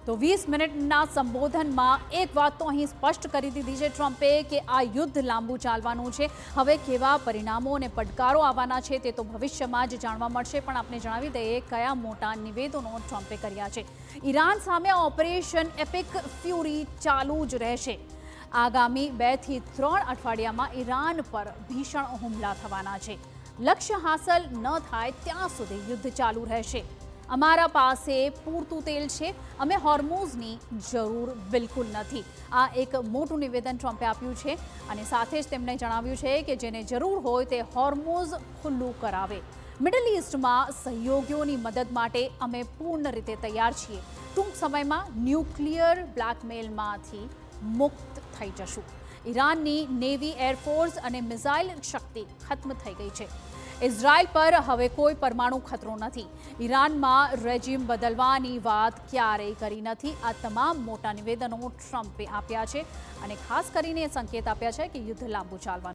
તો 20 મિનિટના સંબોધનમાં એક વાત તો અહીં સ્પષ્ટ કરી દીધી છે ટ્રમ્પે કે આ યુદ્ધ લાંબુ ચાલવાનું છે। હવે કેવા પરિણામો અને પડકારો આવવાના છે તે તો ભવિષ્યમાં જ જાણવા મળશે, પણ આપણે જણાવી દઈએ કયા મોટા નિવેદનો ટ્રમ્પે કર્યા છે। ઈરાન સામે ઓપરેશન એપિક ફ્યુરી ચાલુ જ રહેશે। આગામી 2 થી 3 અઠવાડિયામાં ઈરાન પર ભીષણ હુમલા થવાના છે। લક્ષ્ય હાંસલ ન થાય ત્યાં સુધી યુદ્ધ ચાલુ રહેશે। અમારા પાસે પૂરતું તેલ છે, અમે હોર્મુઝની જરૂર બિલકુલ નથી। આ એક મોટું નિવેદન ટ્રમ્પે આપ્યું છે અને સાથે જ તેમણે જણાવ્યું છે કે જેને જરૂર હોય તે હોર્મુઝ ખુલ્લું કરાવે। મિડલ ઈસ્ટમાં સહયોગીઓની મદદ માટે અમે પૂર્ણ રીતે તૈયાર છીએ। ટૂંક સમયમાં ન્યુક્લિયર બ્લેકમેલમાંથી મુક્ત થઈ જશું। ઈરાનની નેવી, એરફોર્સ અને મિસાઇલ શક્તિ ખત્મ થઈ ગઈ છે। ઇઝરાયલ પર હવે કોઈ પરમાણુ ખતરો નથી। ઈરાનમાં રેજિમ બદલવાની વાત ક્યારેય કરી નથી। આ તમામ મોટા નિવેદનો ટ્રમ્પે આપ્યા છે અને ખાસ કરીને સંકેત આપ્યા છે કે યુદ્ધ લાંબુ ચાલવાનું